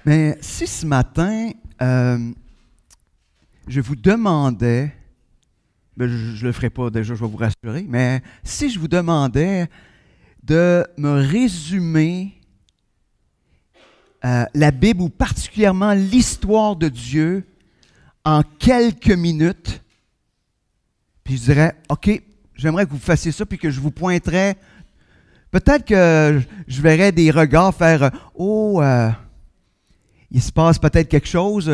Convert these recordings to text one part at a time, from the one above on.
Mais si ce matin, je vous demandais, ben, je ne le ferai pas déjà, je vais vous rassurer, mais si je vous demandais de me résumer la Bible ou particulièrement l'histoire de Dieu en quelques minutes, puis je dirais, OK, j'aimerais que vous fassiez ça, puis que je vous pointerais, peut-être que je verrais des regards faire, oh, il se passe peut-être quelque chose.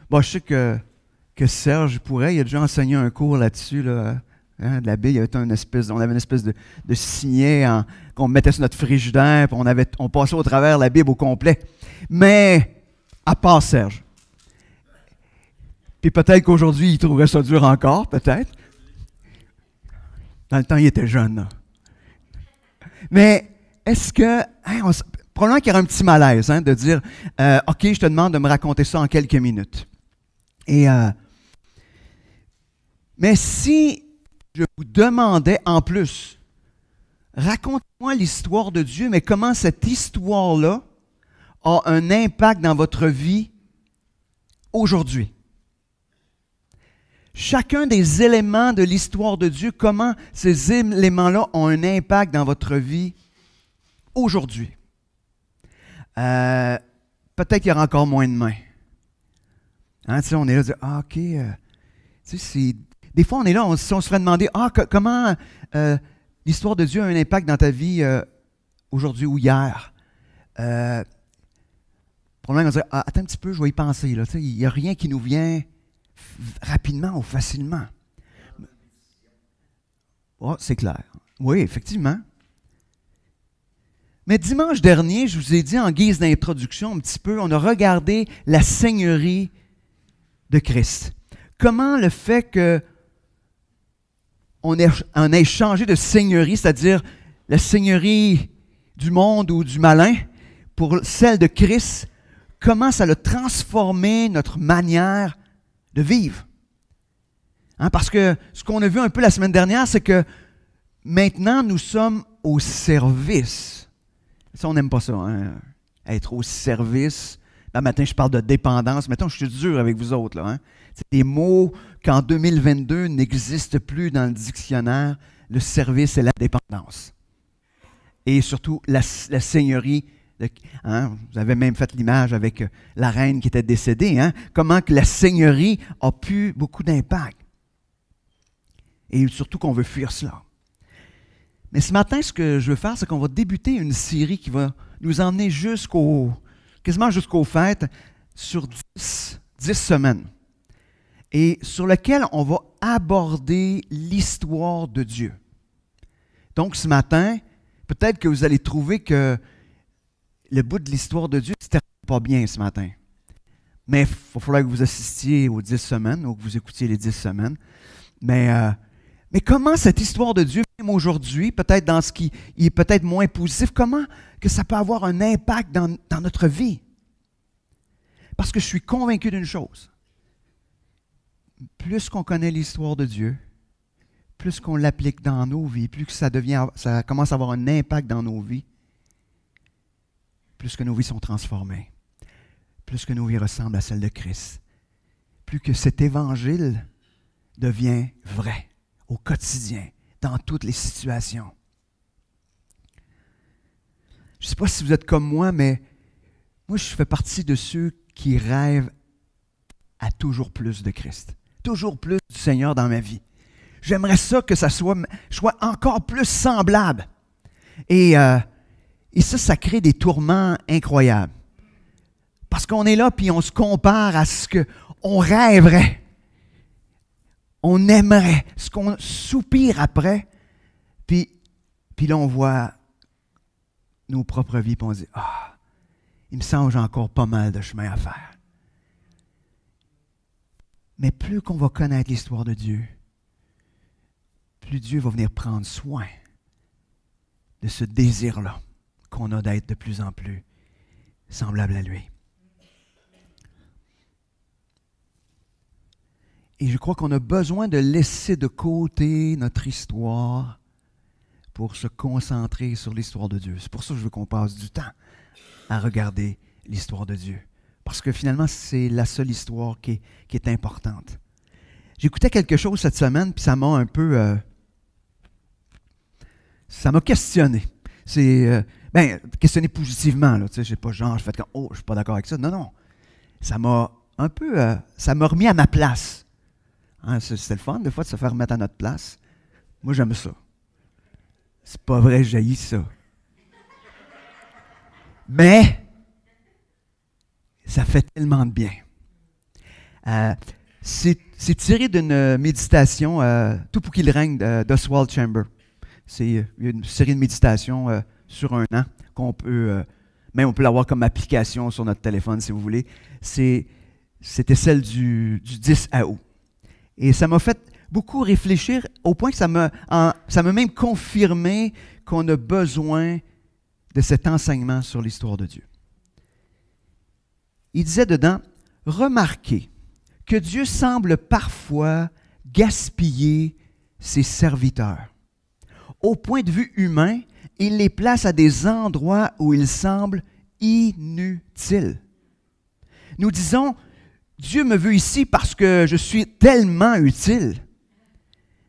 Bon, je sais que Serge pourrait, il a déjà enseigné un cours là-dessus, là, hein, de la Bible. Il y avait on avait une espèce de signet qu'on mettait sur notre frigidaire, puis on passait au travers la Bible au complet. Mais, à part Serge. Puis peut-être qu'aujourd'hui, il trouverait ça dur encore, peut-être. Dans le temps, il était jeune, là. Mais, est-ce que... Hein, probablement qu'il y aurait un petit malaise, hein, de dire OK, je te demande de me raconter ça en quelques minutes. Mais si je vous demandais en plus, racontez-moi l'histoire de Dieu, mais comment cette histoire-là a un impact dans votre vie aujourd'hui. Chacun des éléments de l'histoire de Dieu, comment ces éléments-là ont un impact dans votre vie aujourd'hui. Peut-être qu'il y aura encore moins de mains. Hein, on est là, OK. Des fois, on est là, on se ferait demander comment l'histoire de Dieu a un impact dans ta vie aujourd'hui ou hier. Probablement, on dirait, attends un petit peu, je vais y penser. Il n'y a rien qui nous vient rapidement ou facilement. Oh, c'est clair. Oui, effectivement. Mais dimanche dernier, je vous ai dit en guise d'introduction un petit peu, on a regardé la seigneurie de Christ. Comment le fait qu'on ait changé de seigneurie, c'est-à-dire la seigneurie du monde ou du malin, pour celle de Christ, comment ça a transformé notre manière de vivre. Hein, parce que ce qu'on a vu un peu la semaine dernière, c'est que maintenant, nous sommes au service. Ça, on n'aime pas ça, hein? Être au service. Là, matin, je parle de dépendance. Maintenant, je suis dur avec vous autres, là. Hein? C'est des mots qu'en 2022 n'existent plus dans le dictionnaire. Le service et la dépendance. Et surtout, la seigneurie. Hein? Vous avez même fait l'image avec la reine qui était décédée. Hein? Comment que la seigneurie a pu beaucoup d'impact. Et surtout qu'on veut fuir cela. Mais ce matin, ce que je veux faire, c'est qu'on va débuter une série qui va nous emmener quasiment jusqu'aux fêtes, sur 10 semaines. Et sur lequel on va aborder l'histoire de Dieu. Donc ce matin, peut-être que vous allez trouver que le bout de l'histoire de Dieu ne se termine pas bien ce matin. Mais il va falloir que vous assistiez aux 10 semaines ou que vous écoutiez les 10 semaines. Mais comment cette histoire de Dieu, même aujourd'hui, peut-être dans ce qui est peut-être moins positif, comment que ça peut avoir un impact dans notre vie? Parce que je suis convaincu d'une chose. Plus qu'on connaît l'histoire de Dieu, plus qu'on l'applique dans nos vies, plus que ça commence à avoir un impact dans nos vies, plus que nos vies sont transformées, plus que nos vies ressemblent à celles de Christ, plus que cet évangile devient vrai. Au quotidien, dans toutes les situations. Je ne sais pas si vous êtes comme moi, mais moi, je fais partie de ceux qui rêvent à toujours plus de Christ. Toujours plus du Seigneur dans ma vie. J'aimerais ça que ça soit encore plus semblable. Et ça crée des tourments incroyables. Parce qu'on est là, puis on se compare à ce qu'on rêverait. On aimerait, ce qu'on soupire après, puis là on voit nos propres vies, puis on dit, il me semble que j'ai encore pas mal de chemin à faire. Mais plus qu'on va connaître l'histoire de Dieu, plus Dieu va venir prendre soin de ce désir-là qu'on a d'être de plus en plus semblable à lui. Et je crois qu'on a besoin de laisser de côté notre histoire pour se concentrer sur l'histoire de Dieu. C'est pour ça que je veux qu'on passe du temps à regarder l'histoire de Dieu. Parce que finalement, c'est la seule histoire qui est importante. J'écoutais quelque chose cette semaine, puis ça m'a un peu... ça m'a questionné. C'est... questionné positivement, là. Tu sais, je sais pas, genre, je fais comme, oh, je suis pas d'accord avec ça. Non, non. Ça m'a un peu... ça m'a remis à ma place. Hein, c'est le fun, des fois, de se faire remettre à notre place. Moi, j'aime ça. C'est pas vrai, j'haïs ça. Mais, ça fait tellement de bien. C'est tiré d'une méditation, Tout pour qu'il règne, d'Oswald Chamber. C'est une série de méditations sur un an qu'on peut, même on peut l'avoir comme application sur notre téléphone si vous voulez. C'était celle du 10 août. Et ça m'a fait beaucoup réfléchir au point que ça m'a même confirmé qu'on a besoin de cet enseignement sur l'histoire de Dieu. Il disait dedans, « Remarquez que Dieu semble parfois gaspiller ses serviteurs. Au point de vue humain, il les place à des endroits où ils semblent inutiles. Nous disons, Dieu me veut ici parce que je suis tellement utile.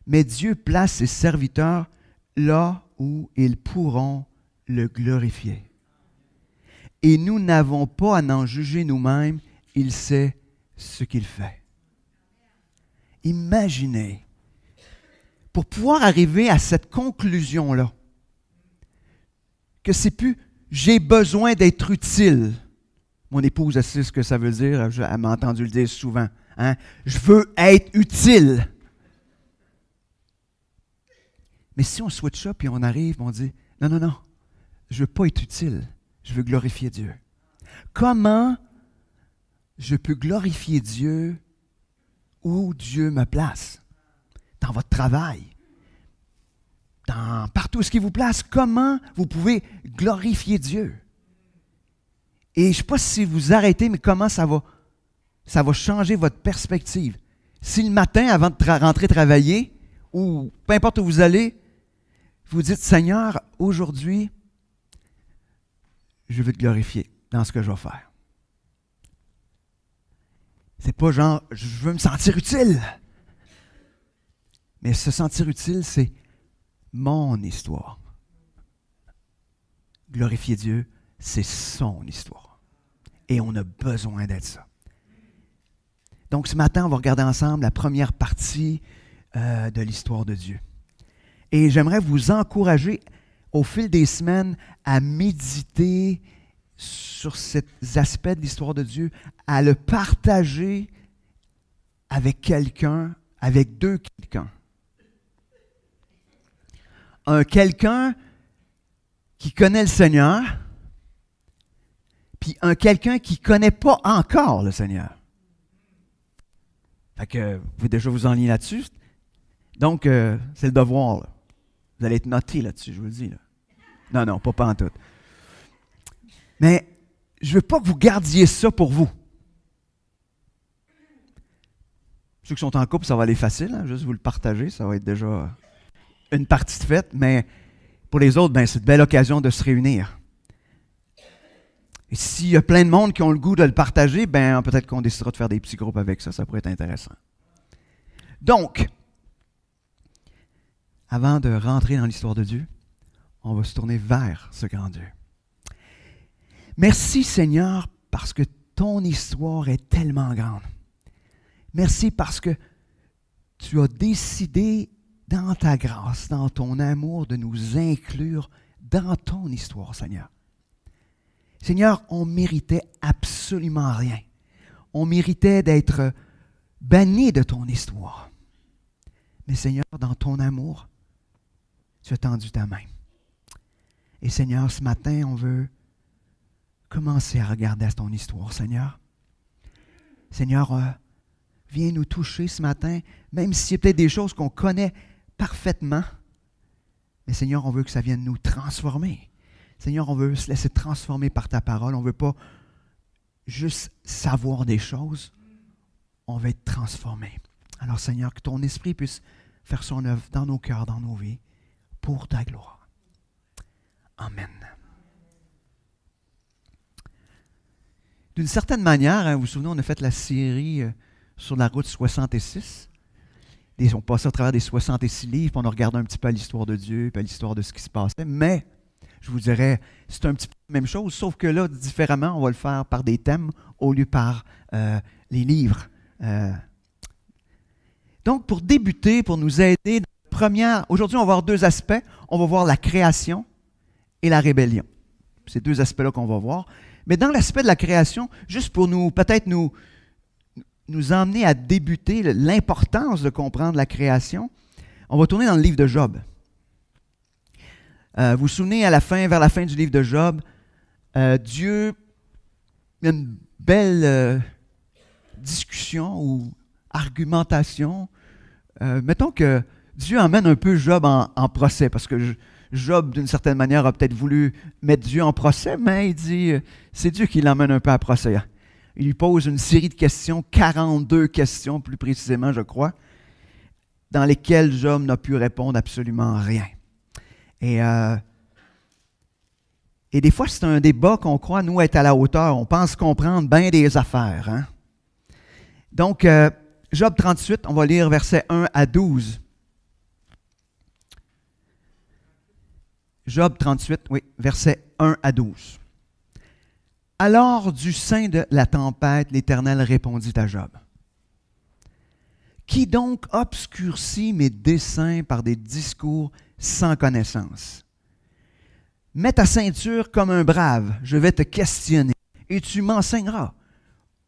Mais Dieu place ses serviteurs là où ils pourront le glorifier. Et nous n'avons pas à en juger nous-mêmes, il sait ce qu'il fait. » Imaginez, pour pouvoir arriver à cette conclusion-là, que c'est plus « j'ai besoin d'être utile ». Mon épouse, elle sait ce que ça veut dire, elle m'a entendu le dire souvent. Hein? Je veux être utile. Mais si on switch ça, puis on arrive, on dit « Non, non, non, je ne veux pas être utile, je veux glorifier Dieu. » Comment je peux glorifier Dieu où Dieu me place? Dans votre travail, partout où ce qui vous place, comment vous pouvez glorifier Dieu? Et je ne sais pas si vous arrêtez, mais comment ça va changer votre perspective. Si le matin, avant de rentrer travailler, ou peu importe où vous allez, vous dites, Seigneur, aujourd'hui, je veux te glorifier dans ce que je vais faire. C'est pas genre, je veux me sentir utile. Mais se sentir utile, c'est mon histoire. Glorifier Dieu, c'est son histoire. Et on a besoin d'être ça. Donc ce matin, on va regarder ensemble la première partie de l'histoire de Dieu. Et j'aimerais vous encourager au fil des semaines à méditer sur ces aspects de l'histoire de Dieu, à le partager avec quelqu'un, avec deux quelqu'un. Un quelqu'un qui connaît le Seigneur, puis un quelqu'un qui ne connaît pas encore le Seigneur. Fait que vous pouvez déjà vous enligner là-dessus. Donc, c'est le devoir. Là. Vous allez être noté là-dessus, je vous le dis. Là. Non, pas en tout. Mais je ne veux pas que vous gardiez ça pour vous. Ceux qui sont en couple, ça va aller facile. Hein? Juste vous le partager, ça va être déjà une partie de fête. Mais pour les autres, c'est une belle occasion de se réunir. Et s'il y a plein de monde qui ont le goût de le partager, peut-être qu'on décidera de faire des petits groupes avec ça. Ça pourrait être intéressant. Donc, avant de rentrer dans l'histoire de Dieu, on va se tourner vers ce grand Dieu. Merci Seigneur parce que ton histoire est tellement grande. Merci parce que tu as décidé dans ta grâce, dans ton amour, de nous inclure dans ton histoire, Seigneur. Seigneur, on méritait absolument rien. On méritait d'être bannis de ton histoire. Mais Seigneur, dans ton amour, tu as tendu ta main. Et Seigneur, ce matin, on veut commencer à regarder à ton histoire, Seigneur. Seigneur, viens nous toucher ce matin, même s'il y a peut-être des choses qu'on connaît parfaitement. Mais Seigneur, on veut que ça vienne nous transformer. Seigneur, on veut se laisser transformer par ta parole. On ne veut pas juste savoir des choses. On veut être transformé. Alors Seigneur, que ton esprit puisse faire son œuvre dans nos cœurs, dans nos vies, pour ta gloire. Amen. d'une certaine manière, hein, vous vous souvenez, on a fait la série sur la route 66. On passait à travers des 66 livres, puis on a regardé un petit peu à l'histoire de Dieu, puis à l'histoire de ce qui se passait. Mais, je vous dirais, c'est un petit peu la même chose, sauf que là, différemment, on va le faire par des thèmes au lieu par les livres. Donc, pour débuter, pour nous aider, aujourd'hui, on va voir deux aspects. On va voir la création et la rébellion. C'est deux aspects-là qu'on va voir. Mais dans l'aspect de la création, juste pour peut-être nous emmener à débuter l'importance de comprendre la création, on va tourner dans le livre de Job. Vous vous souvenez, vers la fin du livre de Job, Dieu, il y a une belle discussion ou argumentation. Mettons que Dieu emmène un peu Job en procès, parce que Job, d'une certaine manière, a peut-être voulu mettre Dieu en procès, mais il dit, c'est Dieu qui l'emmène un peu à procès. Il lui pose une série de questions, 42 questions plus précisément, je crois, dans lesquelles Job n'a pu répondre absolument rien. Et des fois, c'est un débat qu'on croit, nous, être à la hauteur. On pense comprendre bien des affaires. Hein? Donc, Job 38, on va lire versets 1 à 12. Job 38, oui, versets 1 à 12. Alors, du sein de la tempête, l'Éternel répondit à Job. Qui donc obscurcit mes desseins par des discours sans connaissance? Mets ta ceinture comme un brave, je vais te questionner, et tu m'enseigneras.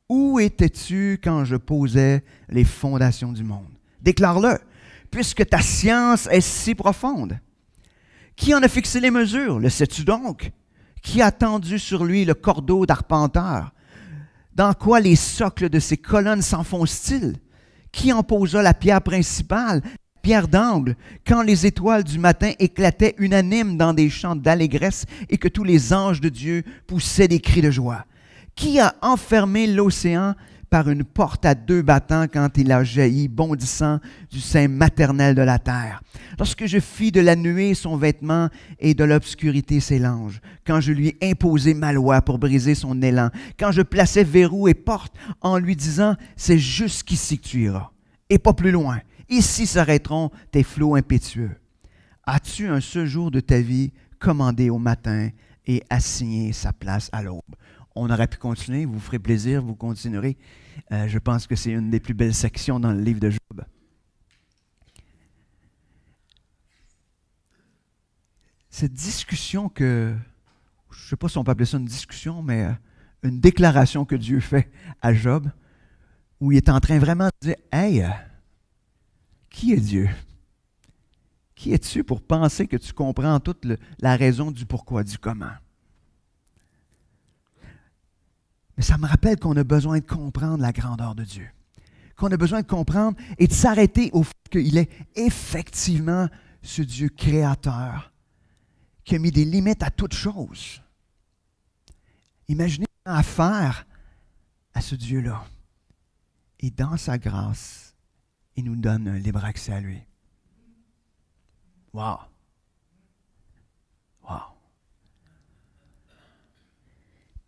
Où étais-tu quand je posais les fondations du monde? Déclare-le, puisque ta science est si profonde. Qui en a fixé les mesures? Le sais-tu donc? Qui a tendu sur lui le cordeau d'arpenteur? Dans quoi les socles de ses colonnes s'enfoncent-ils? Qui en posa la pierre principale, pierre d'angle, quand les étoiles du matin éclataient unanimes dans des chants d'allégresse et que tous les anges de Dieu poussaient des cris de joie? Qui a enfermé l'océan par une porte à deux battants quand il a jailli, bondissant du sein maternel de la terre? Lorsque je fis de la nuée son vêtement et de l'obscurité ses langes, quand je lui imposai ma loi pour briser son élan, quand je plaçais verrou et porte en lui disant « C'est jusqu'ici que tu iras, et pas plus loin. Ici s'arrêteront tes flots impétueux. As-tu un seul jour de ta vie commandé au matin et assigné sa place à l'aube? » On aurait pu continuer, vous ferez plaisir, vous continuerez. Je pense que c'est une des plus belles sections dans le livre de Job. Cette discussion je ne sais pas si on peut appeler ça une discussion, mais une déclaration que Dieu fait à Job, où il est en train vraiment de dire, « Hey, qui est Dieu? Qui es-tu pour penser que tu comprends toute la raison du pourquoi, du comment? » Mais ça me rappelle qu'on a besoin de comprendre la grandeur de Dieu. Qu'on a besoin de comprendre et de s'arrêter au fait qu'il est effectivement ce Dieu créateur qui a mis des limites à toute chose. Imaginez affaire à ce Dieu-là. Et dans sa grâce, il nous donne un libre accès à lui. Wow! Wow!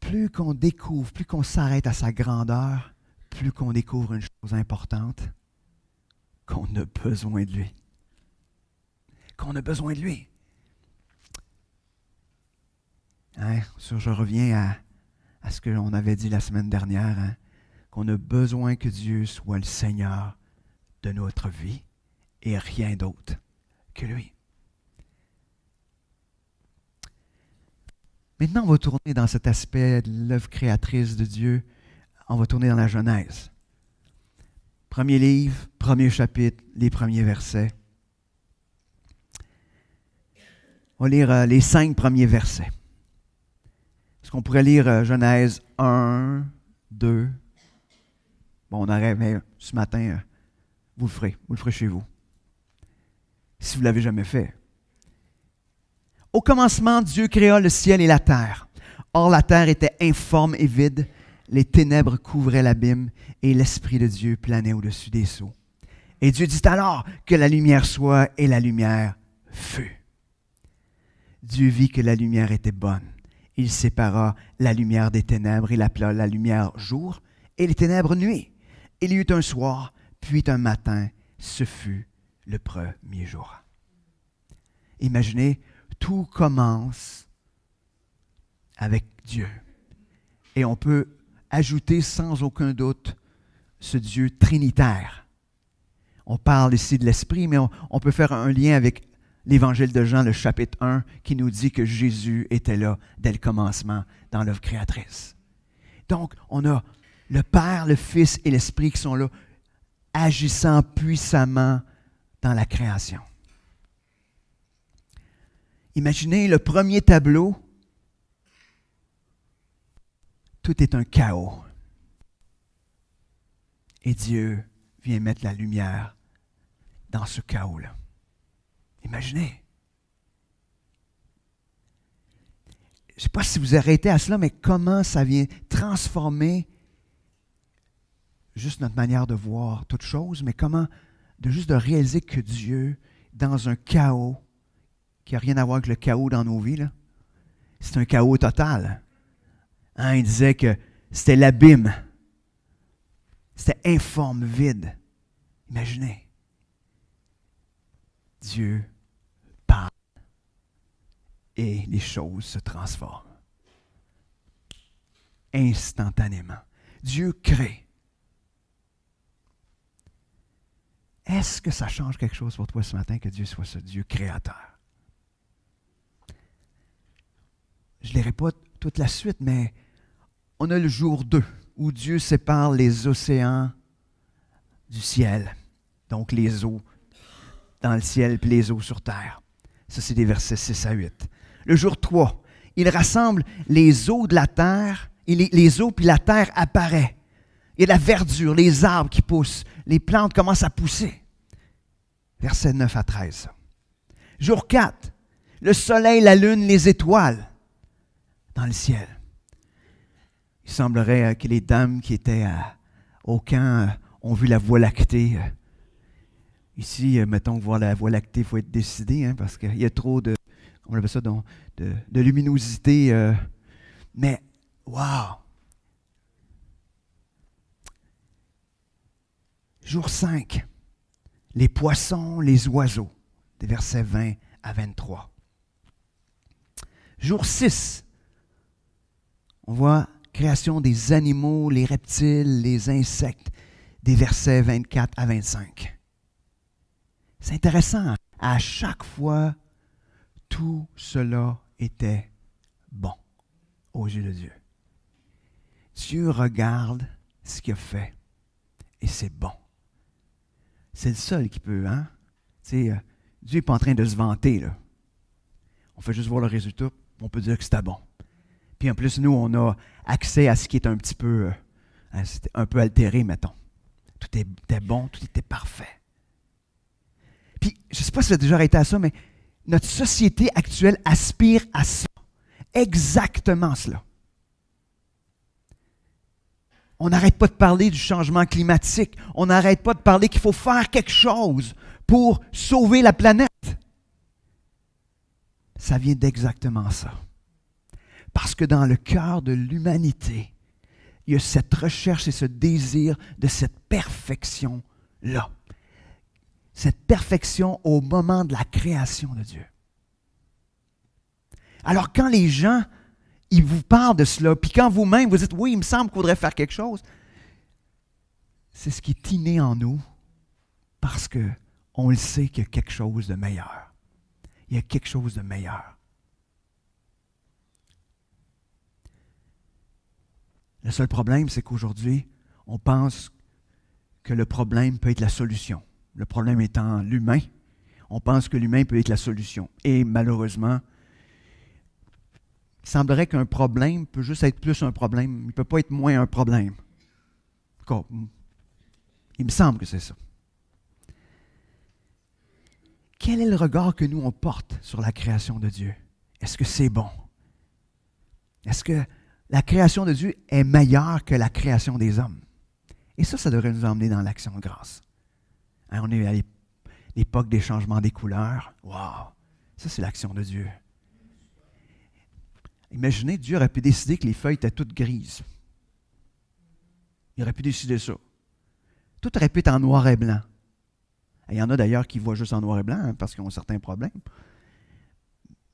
Plus qu'on découvre, plus qu'on s'arrête à sa grandeur, plus qu'on découvre une chose importante, qu'on a besoin de lui. Qu'on a besoin de lui. Hein? Je reviens à ce qu'on avait dit la semaine dernière, hein? Qu'on a besoin que Dieu soit le Seigneur de notre vie et rien d'autre que lui. Maintenant, on va tourner dans cet aspect de l'œuvre créatrice de Dieu. On va tourner dans la Genèse. Premier livre, premier chapitre, les premiers versets. On va lire les 5 premiers versets. Est-ce qu'on pourrait lire Genèse 1, 2? Bon, on arrête, mais ce matin, vous le ferez chez vous. Si vous ne l'avez jamais fait. Au commencement, Dieu créa le ciel et la terre. Or, la terre était informe et vide, les ténèbres couvraient l'abîme, et l'Esprit de Dieu planait au-dessus des seaux. Et Dieu dit alors que la lumière soit, et la lumière fut. Dieu vit que la lumière était bonne, Il sépara la lumière des ténèbres. Il appela la lumière jour et les ténèbres nuit. Il y eut un soir, puis un matin. Ce fut le premier jour. Imaginez, tout commence avec Dieu. Et on peut ajouter sans aucun doute ce Dieu trinitaire. On parle ici de l'Esprit, mais on peut faire un lien avec l'Évangile de Jean, le chapitre 1, qui nous dit que Jésus était là dès le commencement dans l'œuvre créatrice. Donc, on a le Père, le Fils et l'Esprit qui sont là, agissant puissamment dans la création. Imaginez le premier tableau, tout est un chaos. Et Dieu vient mettre la lumière dans ce chaos-là. Imaginez. Je ne sais pas si vous arrêtez à cela, mais comment ça vient transformer juste notre manière de voir toute chose, mais comment de réaliser que Dieu, dans un chaos, qui n'a rien à voir avec le chaos dans nos vies, là, c'est un chaos total. Hein, il disait que c'était l'abîme. C'était informe, vide. Imaginez. Dieu parle et les choses se transforment. Instantanément. Dieu crée. Est-ce que ça change quelque chose pour toi ce matin que Dieu soit ce Dieu créateur? Je ne lirai pas toute la suite, mais on a le jour 2 où Dieu sépare les océans du ciel. Donc les eaux dans le ciel puis les eaux sur terre. Ça, c'est des versets 6 à 8. Le jour 3, il rassemble les eaux de la terre, et les eaux puis la terre apparaît. Il y a de la verdure, les arbres qui poussent, les plantes commencent à pousser. Versets 9 à 13. Jour 4, le soleil, la lune, les étoiles dans le ciel. Il semblerait que les dames qui étaient au camp ont vu la Voie lactée. Ici, mettons, voir la Voie lactée, il faut être décidé, hein, parce qu'il y a trop de, on appelle ça, de luminosité. Mais, wow! Jour 5, les poissons, les oiseaux, des versets 20 à 23. Jour 6, on voit création des animaux, les reptiles, les insectes, des versets 24 à 25. C'est intéressant, à chaque fois, tout cela était bon aux yeux de Dieu. Dieu regarde ce qu'il a fait et c'est bon. C'est le seul qui peut, hein? Dieu n'est pas en train de se vanter, là. On fait juste voir le résultat, on peut dire que c'était bon. Puis en plus, nous, on a accès à ce qui est un petit peu, un peu altéré, mettons. Tout était bon, tout était parfait. Puis, je ne sais pas si vous avez déjà arrêté à ça, mais notre société actuelle aspire à ça. Exactement cela. On n'arrête pas de parler du changement climatique. On n'arrête pas de parler qu'il faut faire quelque chose pour sauver la planète. Ça vient d'exactement ça. Parce que dans le cœur de l'humanité, il y a cette recherche et ce désir de cette perfection-là. Cette perfection au moment de la création de Dieu. Alors quand les gens, ils vous parlent de cela, puis quand vous-même vous dites, oui, il me semble qu'il faudrait faire quelque chose, c'est ce qui est inné en nous, parce qu'on le sait qu'il y a quelque chose de meilleur. Il y a quelque chose de meilleur. Le seul problème, c'est qu'aujourd'hui, on pense que le problème peut être la solution. Le problème étant l'humain, on pense que l'humain peut être la solution. Et malheureusement, il semblerait qu'un problème peut juste être plus un problème. Il ne peut pas être moins un problème. Il me semble que c'est ça. Quel est le regard que nous, on porte sur la création de Dieu? Est-ce que c'est bon? Est-ce que la création de Dieu est meilleure que la création des hommes? Et ça devrait nous emmener dans l'action de grâce. Hein, on est à l'époque des changements des couleurs. Wow! Ça, c'est l'action de Dieu. Imaginez, Dieu aurait pu décider que les feuilles étaient toutes grises. Il aurait pu décider ça. Tout aurait pu être en noir et blanc. Il y en a d'ailleurs qui voient juste en noir et blanc parce qu'ils ont certains problèmes.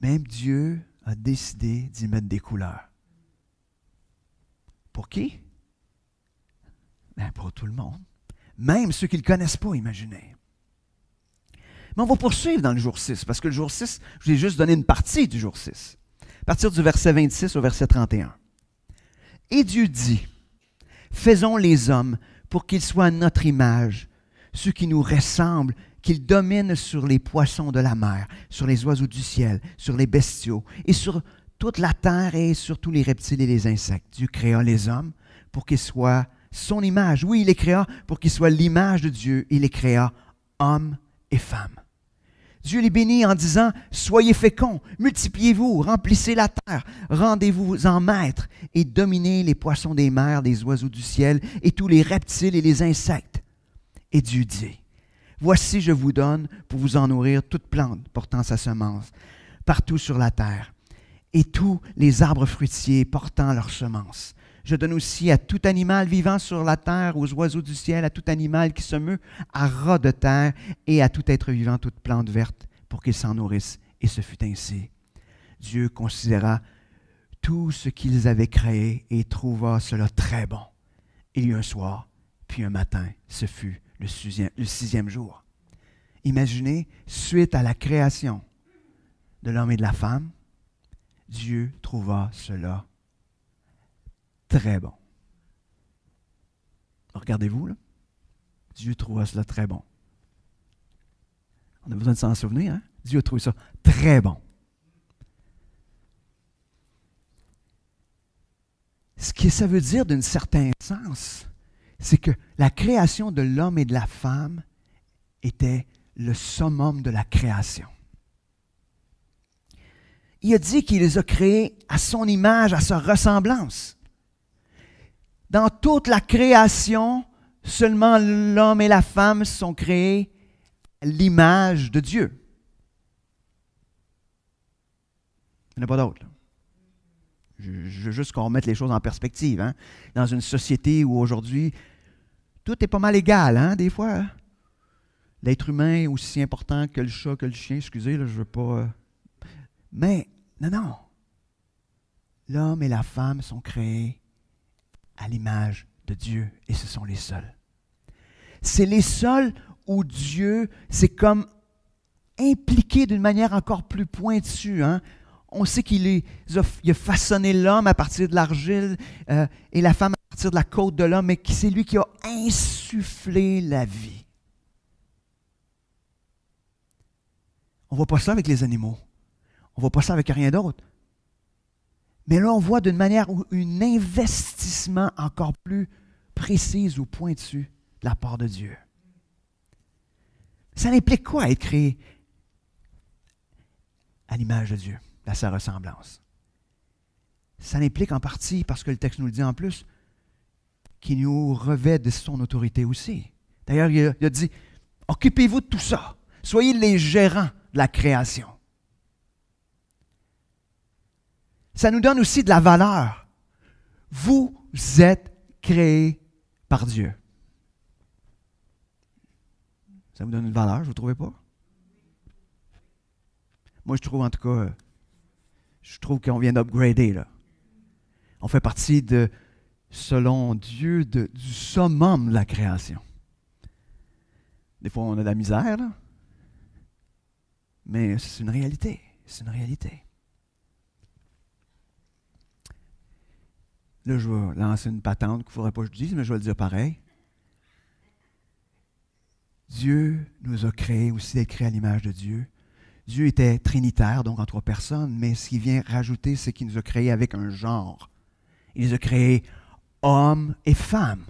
Même Dieu a décidé d'y mettre des couleurs. Pour qui? Ben pour tout le monde. Même ceux qui ne le connaissent pas, imaginez. Mais on va poursuivre dans le jour 6, parce que le jour 6, je vous ai juste donné une partie du jour 6. À partir du verset 26 au verset 31. Et Dieu dit, faisons les hommes pour qu'ils soient à notre image, ceux qui nous ressemblent, qu'ils dominent sur les poissons de la mer, sur les oiseaux du ciel, sur les bestiaux, et sur toute la terre et sur tous les reptiles et les insectes. Dieu créa les hommes pour qu'ils soient son image. Oui, il les créa pour qu'ils soient l'image de Dieu. Il les créa hommes et femmes. Dieu les bénit en disant, soyez féconds, multipliez-vous, remplissez la terre, rendez-vous en maîtres et dominez les poissons des mers, les oiseaux du ciel et tous les reptiles et les insectes. Et Dieu dit, voici je vous donne pour vous en nourrir toute plante portant sa semence partout sur la terre et tous les arbres fruitiers portant leur semence. Je donne aussi à tout animal vivant sur la terre, aux oiseaux du ciel, à tout animal qui se meut, à ras de terre et à tout être vivant, toute plante verte, pour qu'ils s'en nourrissent. Et ce fut ainsi. Dieu considéra tout ce qu'ils avaient créé et trouva cela très bon. Il y eut un soir, puis un matin, ce fut le sixième jour. Imaginez, suite à la création de l'homme et de la femme, Dieu trouva cela très bon. Regardez-vous, là. Dieu trouva cela très bon. On a besoin de s'en souvenir, hein? Dieu a trouvé ça très bon. Ce que ça veut dire d'un certain sens, c'est que la création de l'homme et de la femme était le summum de la création. Il a dit qu'il les a créés à son image, à sa ressemblance. Dans toute la création, seulement l'homme et la femme sont créés à l'image de Dieu. Il n'y en a pas d'autre. Je veux juste qu'on remette les choses en perspective. Hein? Dans une société où aujourd'hui, tout est pas mal égal, hein, des fois. Hein? L'être humain est aussi important que le chat, que le chien. Excusez, là, je ne veux pas... Mais, non. L'homme et la femme sont créés à l'image de Dieu, et ce sont les seuls. C'est les seuls où Dieu s'est comme impliqué d'une manière encore plus pointue. Hein? On sait qu'il a façonné l'homme à partir de l'argile et la femme à partir de la côte de l'homme, mais c'est lui qui a insufflé la vie. On ne voit pas ça avec les animaux. On ne voit pas ça avec rien d'autre. Mais là, on voit d'une manière un investissement encore plus précis ou pointu de la part de Dieu. Ça implique quoi être créé à l'image de Dieu, à sa ressemblance? Ça implique en partie, parce que le texte nous le dit en plus, qu'il nous revêt de son autorité aussi. D'ailleurs, il a dit, occupez-vous de tout ça. Soyez les gérants de la création. Ça nous donne aussi de la valeur. Vous êtes créés par Dieu. Ça vous donne une valeur, vous ne trouvez pas? Moi, je trouve en tout cas, je trouve qu'on vient d'upgrader, là. On fait partie de, selon Dieu, du summum de la création. Des fois, on a de la misère, là. Mais c'est une réalité. C'est une réalité. Là, je vais lancer une patente qu'il ne faudrait pas que je dise, mais je vais le dire pareil. Dieu nous a créés aussi d'être créés à l'image de Dieu. Dieu était trinitaire, donc en trois personnes, mais ce qu'il vient rajouter, c'est qu'il nous a créés avec un genre. Il nous a créés hommes et femmes.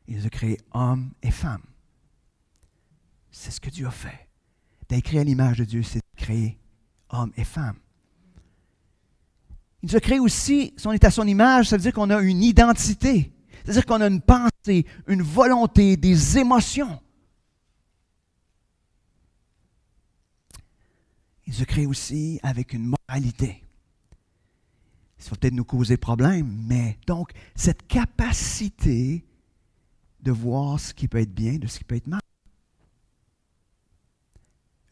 Il nous a créés hommes et femmes. C'est ce que Dieu a fait. D'être créé à l'image de Dieu, c'est de créer hommes et femmes. Il nous a créé aussi, si on est à son image, ça veut dire qu'on a une identité. C'est-à-dire qu'on a une pensée, une volonté, des émotions. Il nous a créé aussi avec une moralité. Ça va peut-être nous causer problème, mais donc, cette capacité de voir ce qui peut être bien, de ce qui peut être mal.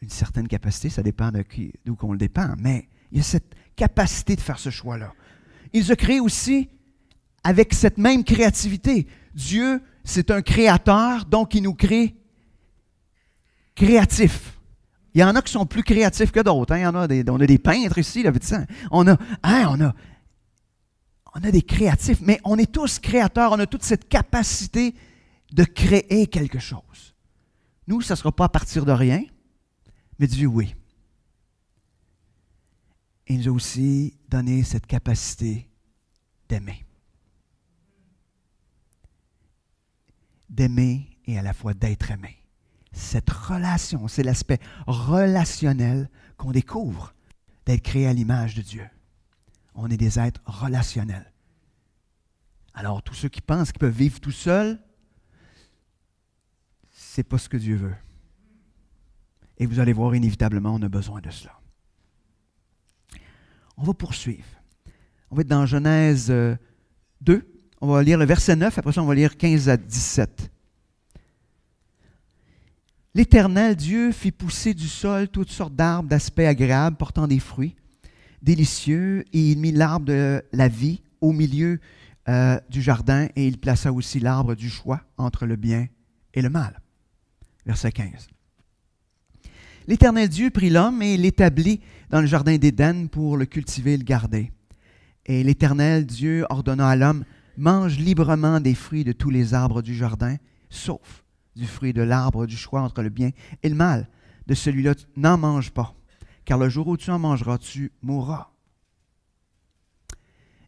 Une certaine capacité, ça dépend d'où qu'on le dépend, mais il y a cette capacité de faire ce choix-là. Il nous a créés aussi avec cette même créativité. Dieu, c'est un créateur, donc il nous crée créatifs. Il y en a qui sont plus créatifs que d'autres. Hein? On a des peintres ici, là, on a des créatifs, mais on est tous créateurs, on a toute cette capacité de créer quelque chose. Nous, ça ne sera pas à partir de rien, mais Dieu, oui. Il nous a aussi donné cette capacité d'aimer. D'aimer et à la fois d'être aimé. Cette relation, c'est l'aspect relationnel qu'on découvre d'être créé à l'image de Dieu. On est des êtres relationnels. Alors, tous ceux qui pensent qu'ils peuvent vivre tout seuls, ce n'est pas ce que Dieu veut. Et vous allez voir, inévitablement, on a besoin de cela. On va poursuivre. On va être dans Genèse 2. On va lire le verset 9, après ça, on va lire 15 à 17. L'Éternel Dieu fit pousser du sol toutes sortes d'arbres d'aspect agréable, portant des fruits délicieux, et il mit l'arbre de la vie au milieu du jardin, et il plaça aussi l'arbre du choix entre le bien et le mal. Verset 15. L'Éternel Dieu prit l'homme et l'établit dans le jardin d'Éden pour le cultiver et le garder. Et l'Éternel Dieu ordonna à l'homme, mange librement des fruits de tous les arbres du jardin, sauf du fruit de l'arbre du choix entre le bien et le mal. De celui-là, n'en mange pas, car le jour où tu en mangeras, tu mourras.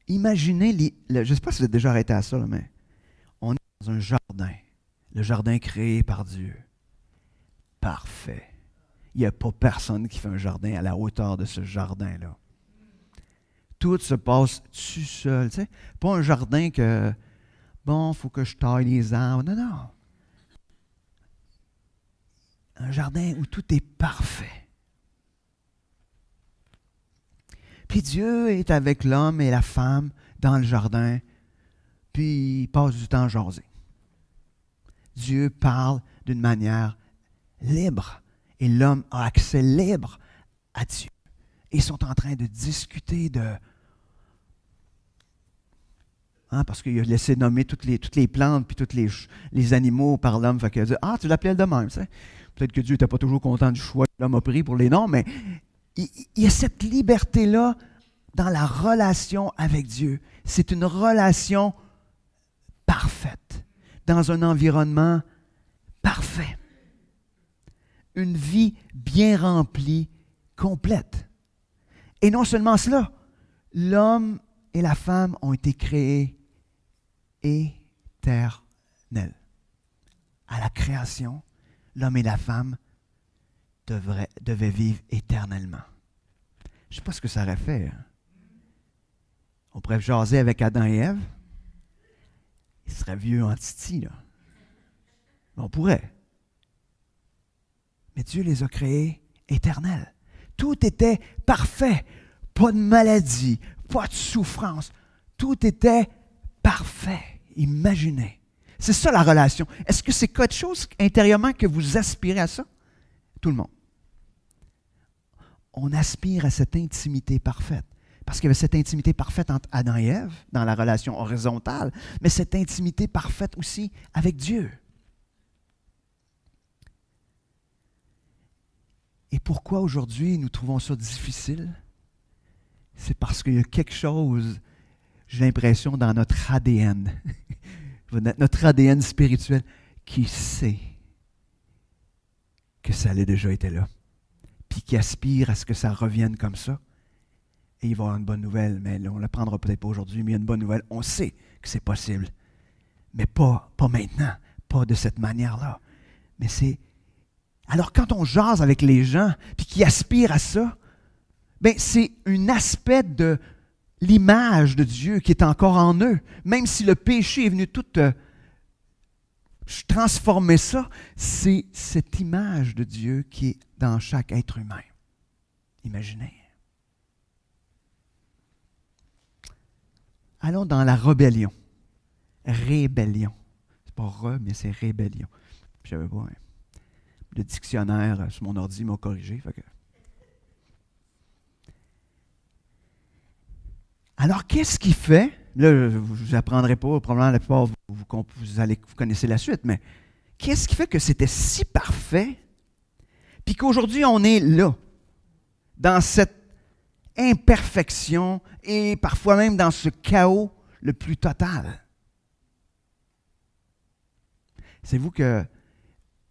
Imaginez, je ne sais pas si vous êtes déjà arrêté à ça, là, mais on est dans un jardin, le jardin créé par Dieu. Parfait. Il n'y a pas personne qui fait un jardin à la hauteur de ce jardin-là. Tout se passe tout seul. Tu sais? Pas un jardin que, bon, il faut que je taille les arbres. Non, non. Un jardin où tout est parfait. Puis Dieu est avec l'homme et la femme dans le jardin, puis il passe du temps à jaser. Dieu parle d'une manière libre. Et l'homme a accès libre à Dieu. Et ils sont en train de discuter de... parce qu'il a laissé nommer toutes les plantes puis tous les animaux par l'homme. Fait qu'il a dit, tu l'appelais de même. Ça. Peut-être que Dieu n'était pas toujours content du choix que l'homme a pris pour les noms, mais il y a cette liberté-là dans la relation avec Dieu. C'est une relation parfaite, dans un environnement parfait. Une vie bien remplie, complète. Et non seulement cela, l'homme et la femme ont été créés éternels. À la création, l'homme et la femme devaient vivre éternellement. Je ne sais pas ce que ça aurait fait. Hein? On pourrait jaser avec Adam et Ève. Ils seraient vieux en titi, là. On pourrait. Mais Dieu les a créés éternels. Tout était parfait. Pas de maladie, pas de souffrance. Tout était parfait. Imaginez. C'est ça la relation. Est-ce que c'est quelque chose intérieurement que vous aspirez à ça? Tout le monde. On aspire à cette intimité parfaite. Parce qu'il y avait cette intimité parfaite entre Adam et Ève, dans la relation horizontale, mais cette intimité parfaite aussi avec Dieu. Et pourquoi aujourd'hui nous trouvons ça difficile? C'est parce qu'il y a quelque chose, j'ai l'impression, dans notre ADN, notre ADN spirituel, qui sait que ça allait déjà été là, puis qui aspire à ce que ça revienne comme ça. Et il va y avoir une bonne nouvelle, mais on ne la prendra peut-être pas aujourd'hui, mais il y a une bonne nouvelle. On sait que c'est possible, mais pas maintenant, pas de cette manière-là. Mais c'est... Alors, quand on jase avec les gens, puis qui aspirent à ça, bien, c'est un aspect de l'image de Dieu qui est encore en eux. Même si le péché est venu tout transformer ça, c'est cette image de Dieu qui est dans chaque être humain. Imaginez. allons dans la rébellion. Rébellion. C'est pas mais c'est rébellion. Je savais pas, hein. Le dictionnaire sur mon ordi m'a corrigé. Fait que... Alors, qu'est-ce qu'il fait? Là, je ne vous apprendrai pas, probablement la plupart, vous connaissez la suite, mais qu'est-ce qui fait que c'était si parfait, puis qu'aujourd'hui, on est là, dans cette imperfection et parfois même dans ce chaos le plus total? Savez-vous que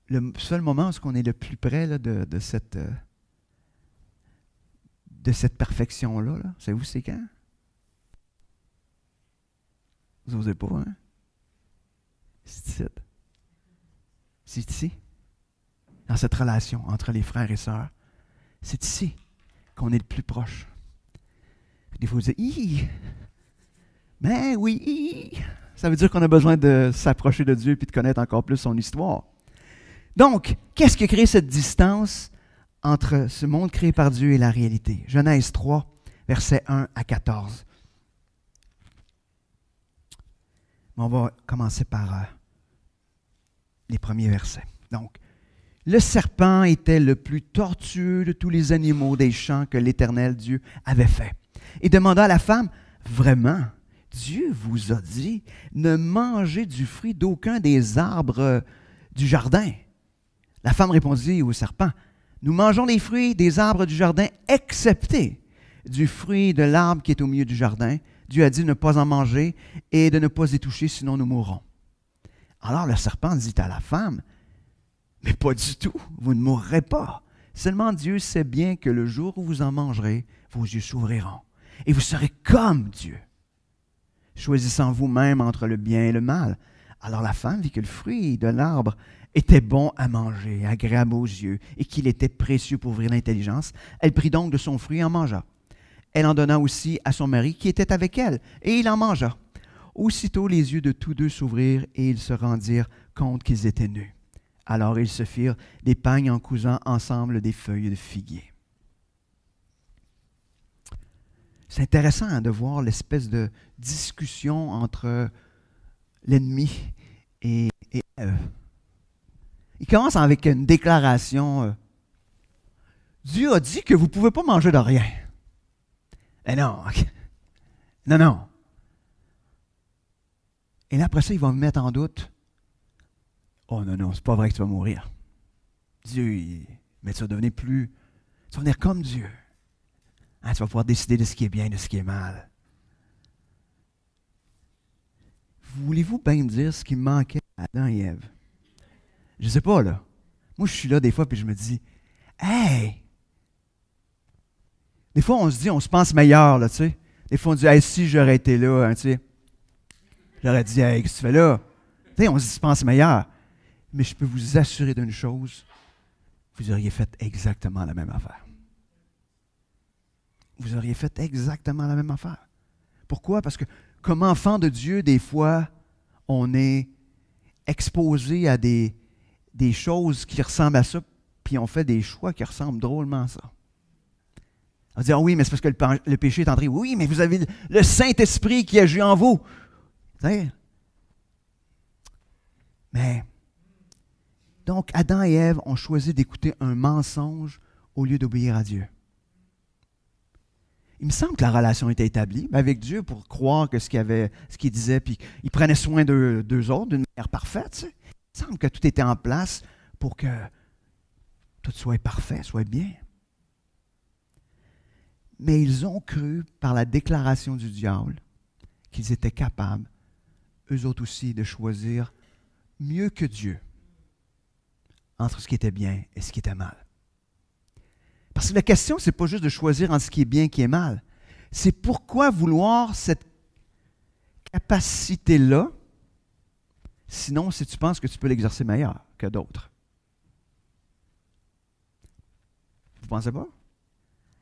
le seul moment où on est le plus près là, de cette perfection-là, savez-vous c'est quand? Vous n'osez pas, hein? C'est ici. C'est ici. Dans cette relation entre les frères et sœurs. C'est ici qu'on est le plus proche. Des fois, vous dites, ben oui, ça veut dire qu'on a besoin de s'approcher de Dieu et de connaître encore plus son histoire. Donc, qu'est-ce qui a créé cette distance entre ce monde créé par Dieu et la réalité? Genèse 3, versets 1 à 14. On va commencer par les premiers versets. Donc, le serpent était le plus tortueux de tous les animaux des champs que l'Éternel Dieu avait fait. Et demanda à la femme, vraiment, Dieu vous a dit, ne mangez du fruit d'aucun des arbres du jardin. La femme répondit au serpent, nous mangeons les fruits des arbres du jardin, excepté du fruit de l'arbre qui est au milieu du jardin. Dieu a dit de ne pas en manger et de ne pas y toucher, sinon nous mourrons. Alors le serpent dit à la femme, mais pas du tout, vous ne mourrez pas. Seulement Dieu sait bien que le jour où vous en mangerez, vos yeux s'ouvriront et vous serez comme Dieu, choisissant vous-même entre le bien et le mal. Alors la femme vit que le fruit de l'arbre était bon à manger, agréable aux yeux, et qu'il était précieux pour ouvrir l'intelligence. Elle prit donc de son fruit et en mangea. Elle en donna aussi à son mari qui était avec elle, et il en mangea. Aussitôt les yeux de tous deux s'ouvrirent, et ils se rendirent compte qu'ils étaient nus. Alors ils se firent des pagnes en cousant ensemble des feuilles de figuier. C'est intéressant de voir l'espèce de discussion entre l'ennemi et Ève. Il commence avec une déclaration. Dieu a dit que vous ne pouvez pas manger de rien. Eh non, non. Et là, après ça, il va me mettre en doute. Oh non, c'est pas vrai que tu vas mourir. Dieu, mais tu vas devenir tu vas devenir comme Dieu. Hein, tu vas pouvoir décider de ce qui est bien et de ce qui est mal. Voulez-vous bien me dire ce qui manquait à Adam et Ève? Je ne sais pas, là. Moi, je suis là des fois et je me dis, hey! Des fois, on se pense meilleur, là, tu sais. Des fois, on dit, hey, si j'aurais été là, hein, tu sais. J'aurais dit, hey, qu'est-ce que tu fais là? Tu sais, on se pense meilleur. Mais je peux vous assurer d'une chose, vous auriez fait exactement la même affaire. Vous auriez fait exactement la même affaire. Pourquoi? Parce que comme enfant de Dieu, des fois, on est exposé à des choses qui ressemblent à ça, puis on fait des choix qui ressemblent drôlement à ça. On va dire, oui, mais c'est parce que le péché est entré. Oui, mais vous avez le Saint-Esprit qui agit en vous. Vous savez? Mais, donc, Adam et Ève ont choisi d'écouter un mensonge au lieu d'obéir à Dieu. Il me semble que la relation était établie avec Dieu pour croire que ce qu'il disait, puis il prenait soin d'eux autres d'une manière parfaite. Tu sais. Il me semble que tout était en place pour que tout soit parfait, soit bien. Mais ils ont cru par la déclaration du diable qu'ils étaient capables, eux autres aussi, de choisir mieux que Dieu entre ce qui était bien et ce qui était mal. Parce que la question, ce n'est pas juste de choisir entre ce qui est bien et ce qui est mal. C'est pourquoi vouloir cette capacité-là, sinon si tu penses que tu peux l'exercer meilleur que d'autres. Vous ne pensez pas?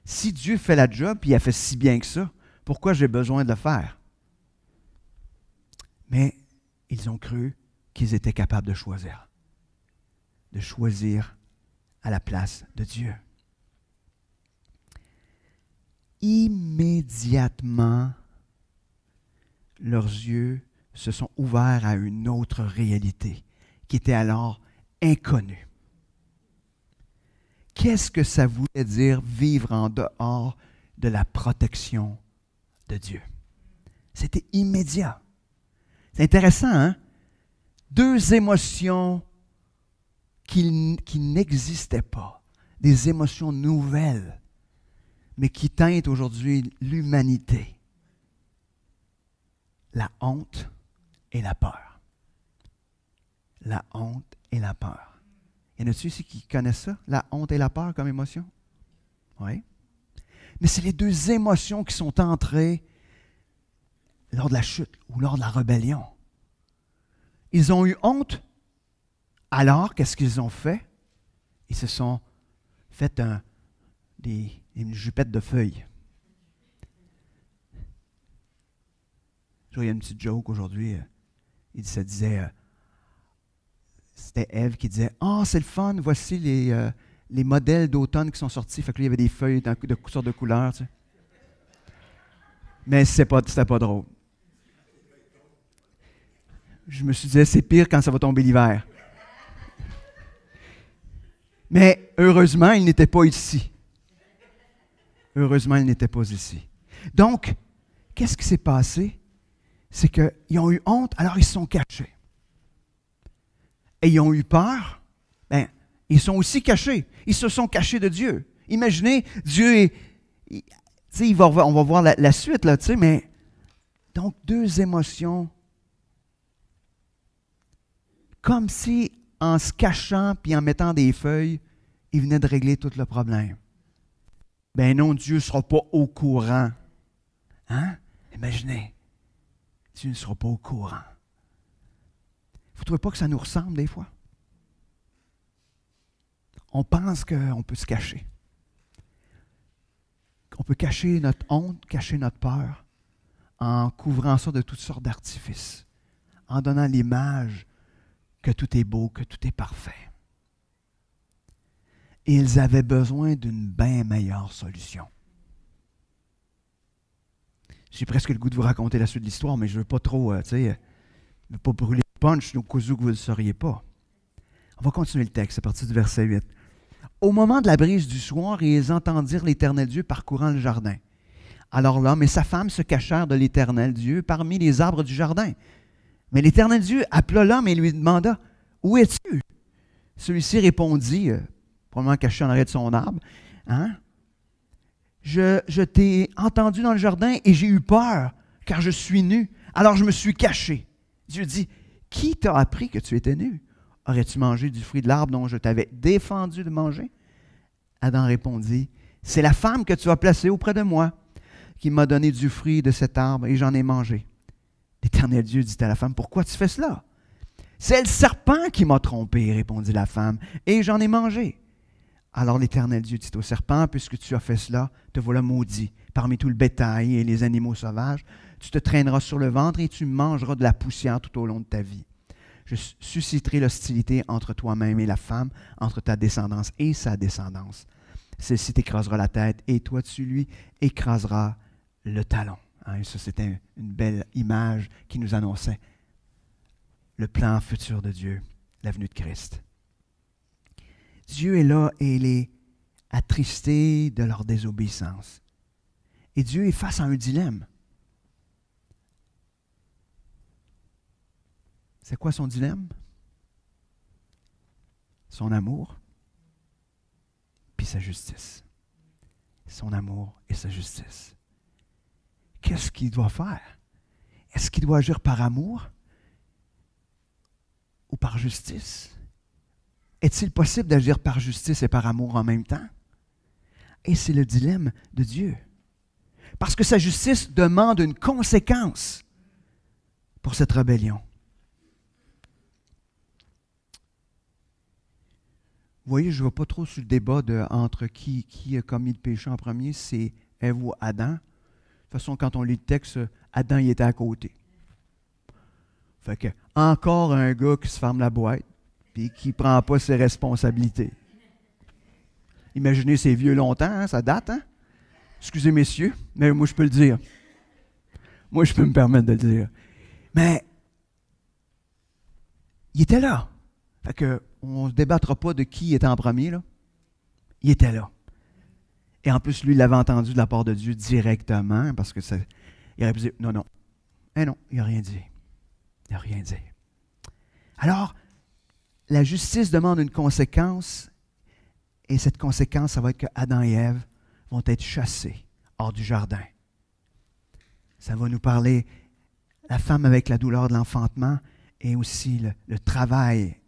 Si Dieu fait la job et il a fait si bien que ça, pourquoi j'ai besoin de le faire? Mais ils ont cru qu'ils étaient capables de choisir à la place de Dieu. Immédiatement, leurs yeux se sont ouverts à une autre réalité qui était alors inconnue. Qu'est-ce que ça voulait dire vivre en dehors de la protection de Dieu? C'était immédiat. C'est intéressant, hein? Deux émotions qui n'existaient pas, des émotions nouvelles, mais qui teintent aujourd'hui l'humanité. La honte et la peur. La honte et la peur. Y en a-t-il ici qui connaissent ça, la honte et la peur comme émotion? Oui. Mais c'est les deux émotions qui sont entrées lors de la chute ou lors de la rébellion. Ils ont eu honte, alors qu'est-ce qu'ils ont fait? Ils se sont fait une jupette de feuilles. Je voyais une petite joke aujourd'hui. C'était Ève qui disait « Ah, c'est le fun, voici les modèles d'automne qui sont sortis. » Fait que là, il y avait des feuilles de toutes sortes de couleurs. Tu sais. Mais c'était pas drôle. Je me suis dit, c'est pire quand ça va tomber l'hiver. Mais heureusement, il n'était pas ici. Heureusement, il n'était pas ici. Donc, qu'est-ce qui s'est passé? C'est qu'ils ont eu honte, alors ils se sont cachés. Et ils ont eu peur, bien, ils sont aussi cachés. Ils se sont cachés de Dieu. Imaginez, Dieu est... on va voir la suite, là, mais... Donc, deux émotions... Comme si, en se cachant puis en mettant des feuilles, il venait de régler tout le problème. Ben non, Dieu ne sera pas au courant. Hein? Imaginez. Dieu ne sera pas au courant. Vous ne trouvez pas que ça nous ressemble des fois? On pense qu'on peut se cacher. Qu'on peut cacher notre honte, cacher notre peur, en couvrant ça de toutes sortes d'artifices, en donnant l'image que tout est beau, que tout est parfait. Et ils avaient besoin d'une bien meilleure solution. J'ai presque le goût de vous raconter la suite de l'histoire, mais je ne veux pas trop, je ne veux pas brûler le punch au cas où vous ne le sauriez pas. On va continuer le texte à partir du verset 8. Au moment de la brise du soir, ils entendirent l'Éternel Dieu parcourant le jardin. Alors l'homme et sa femme se cachèrent de l'Éternel Dieu parmi les arbres du jardin. Mais l'Éternel Dieu appela l'homme et lui demanda, « Où es-tu? » Celui-ci répondit, probablement caché en arrière de son arbre, hein? « Je t'ai entendu dans le jardin et j'ai eu peur, car je suis nu. Alors je me suis caché. » Dieu dit, « Qui t'a appris que tu étais nu? Aurais-tu mangé du fruit de l'arbre dont je t'avais défendu de manger? » Adam répondit, « C'est la femme que tu as placée auprès de moi, qui m'a donné du fruit de cet arbre et j'en ai mangé. » L'Éternel Dieu dit à la femme, « Pourquoi tu fais cela? » « C'est le serpent qui m'a trompé, répondit la femme, et j'en ai mangé. » Alors l'Éternel Dieu dit au serpent, « Puisque tu as fait cela, te voilà maudit parmi tout le bétail et les animaux sauvages. Tu te traîneras sur le ventre et tu mangeras de la poussière tout au long de ta vie. Je susciterai l'hostilité entre toi-même et la femme, entre ta descendance et sa descendance. Celle-ci t'écrasera la tête et toi tu lui écraseras le talon. » Et ça, c'était une belle image qui nous annonçait le plan futur de Dieu, la venue de Christ. Dieu est là et il est attristé de leur désobéissance. Et Dieu est face à un dilemme. C'est quoi son dilemme? Son amour, puis sa justice. Son amour et sa justice. Qu'est-ce qu'il doit faire? Est-ce qu'il doit agir par amour ou par justice? Est-il possible d'agir par justice et par amour en même temps? Et c'est le dilemme de Dieu. Parce que sa justice demande une conséquence pour cette rébellion. Vous voyez, je ne vais pas trop sur le débat entre qui a commis le péché en premier, c'est Ève ou Adam. De toute façon, quand on lit le texte, Adam il était à côté. Fait que, encore un gars qui se ferme la boîte et qui ne prend pas ses responsabilités. Imaginez, c'est vieux longtemps, hein, ça date, hein? Excusez messieurs, mais moi je peux le dire. Moi, je peux me permettre de le dire. Mais il était là. Fait que on ne se débattra pas de qui était en premier, là. Il était là. Et en plus, lui, il l'avait entendu de la part de Dieu directement, parce que il aurait pu dire, non, non. Eh non, il n'a rien dit. Il n'a rien dit. Alors, la justice demande une conséquence, et cette conséquence, ça va être que Adam et Ève vont être chassés hors du jardin. Ça va nous parler, la femme avec la douleur de l'enfantement, et aussi le travail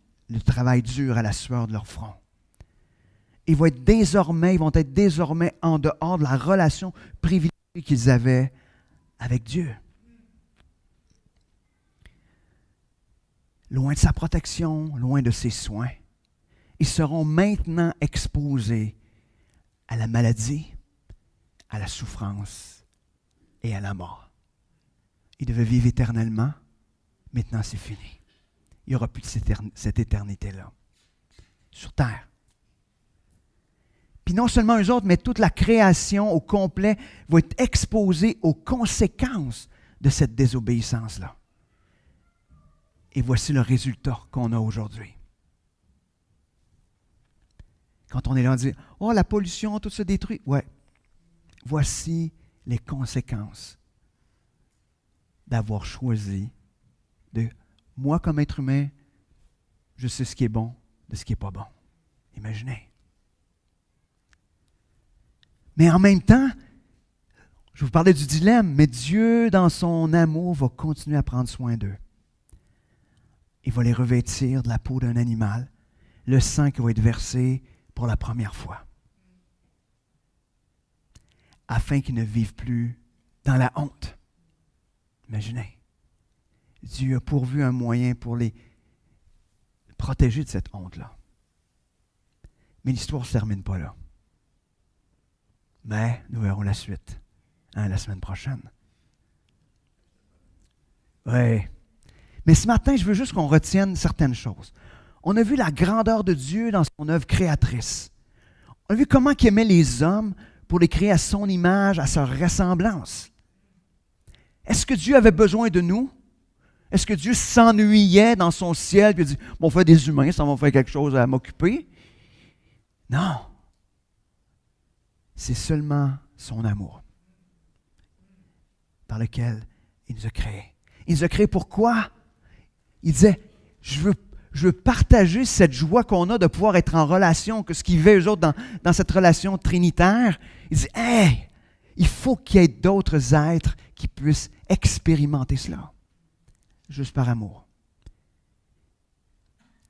dur à la sueur de leur front. Ils vont être désormais en dehors de la relation privilégiée qu'ils avaient avec Dieu. Loin de sa protection, loin de ses soins. Ils seront maintenant exposés à la maladie, à la souffrance et à la mort. Ils devaient vivre éternellement. Maintenant, c'est fini. Il n'y aura plus de cette éternité-là sur terre. Puis non seulement eux autres, mais toute la création au complet va être exposée aux conséquences de cette désobéissance-là. Et voici le résultat qu'on a aujourd'hui. Quand on est là, on dit « Oh, la pollution, tout se détruit. » Ouais. Voici les conséquences d'avoir choisi de « Moi, comme être humain, je sais ce qui est bon de ce qui n'est pas bon. » Imaginez. Mais en même temps, je vous parlais du dilemme, mais Dieu, dans son amour, va continuer à prendre soin d'eux. Il va les revêtir de la peau d'un animal, le sang qui va être versé pour la première fois, afin qu'ils ne vivent plus dans la honte. Imaginez. Dieu a pourvu un moyen pour les protéger de cette honte-là. Mais l'histoire ne se termine pas là. Mais nous verrons la suite, la semaine prochaine. Oui. Mais ce matin, je veux juste qu'on retienne certaines choses. On a vu la grandeur de Dieu dans son œuvre créatrice. On a vu comment il aimait les hommes pour les créer à son image, à sa ressemblance. Est-ce que Dieu avait besoin de nous? Est-ce que Dieu s'ennuyait dans son ciel et dit « Bon, on fait des humains, ça va faire quelque chose à m'occuper? » Non. C'est seulement son amour par lequel il nous a créés. Il nous a créés pourquoi? Il disait, je veux partager cette joie qu'on a de pouvoir être en relation, que ce qu'ils vivaient eux autres dans cette relation trinitaire. Il dit, hey, il faut qu'il y ait d'autres êtres qui puissent expérimenter cela, juste par amour.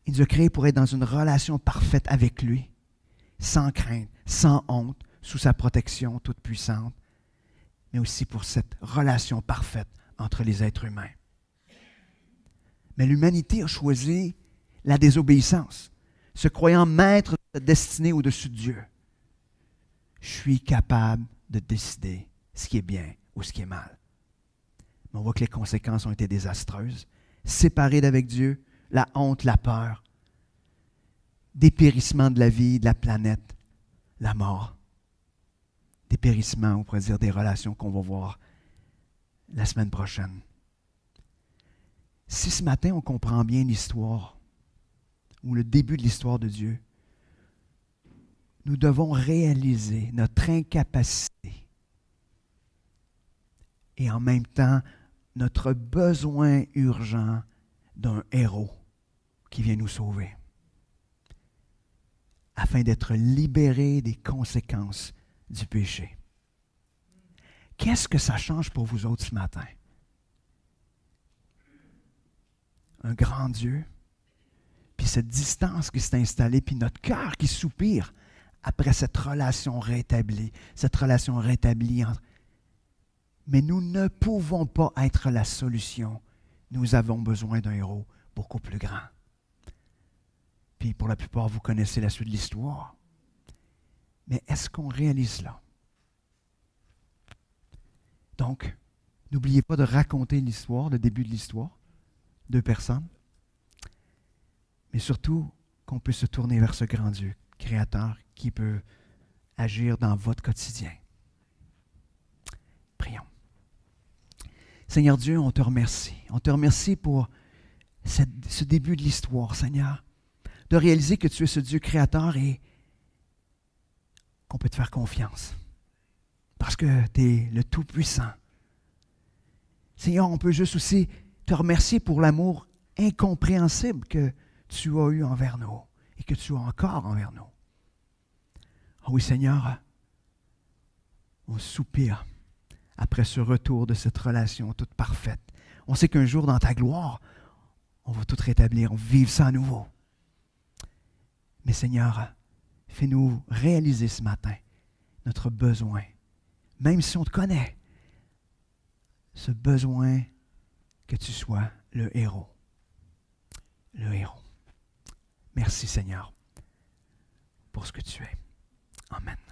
Il nous a créés pour être dans une relation parfaite avec lui, sans crainte, sans honte, sous sa protection toute puissante, mais aussi pour cette relation parfaite entre les êtres humains. Mais l'humanité a choisi la désobéissance, se croyant maître de sa destinée au-dessus de Dieu. Je suis capable de décider ce qui est bien ou ce qui est mal. Mais on voit que les conséquences ont été désastreuses. Séparés d'avec Dieu, la honte, la peur, dépérissement de la vie, de la planète, la mort. Dépérissement, on pourrait dire, des relations qu'on va voir la semaine prochaine. Si ce matin, on comprend bien l'histoire, ou le début de l'histoire de Dieu, nous devons réaliser notre incapacité et en même temps notre besoin urgent d'un héros qui vient nous sauver, afin d'être libérés des conséquences du péché. Qu'est-ce que ça change pour vous autres ce matin? Un grand Dieu, puis cette distance qui s'est installée, puis notre cœur qui soupire après cette relation rétablie entre... Mais nous ne pouvons pas être la solution. Nous avons besoin d'un héros beaucoup plus grand. Puis pour la plupart, vous connaissez la suite de l'histoire. Mais est-ce qu'on réalise cela? Donc, n'oubliez pas de raconter l'histoire, le début de l'histoire, 2 personnes, mais surtout qu'on peut se tourner vers ce grand Dieu, créateur, qui peut agir dans votre quotidien. Prions. Seigneur Dieu, on te remercie. On te remercie pour ce début de l'histoire, Seigneur, de réaliser que tu es ce Dieu créateur et qu'on peut te faire confiance. Parce que tu es le Tout-Puissant. Seigneur, on peut juste aussi te remercier pour l'amour incompréhensible que tu as eu envers nous et que tu as encore envers nous. Oh oui, Seigneur, on soupire après ce retour de cette relation toute parfaite. On sait qu'un jour, dans ta gloire, on va tout rétablir, on va vivre ça à nouveau. Mais Seigneur, fais-nous réaliser ce matin notre besoin, même si on te connaît, ce besoin que tu sois le héros. Le héros. Merci Seigneur pour ce que tu es. Amen.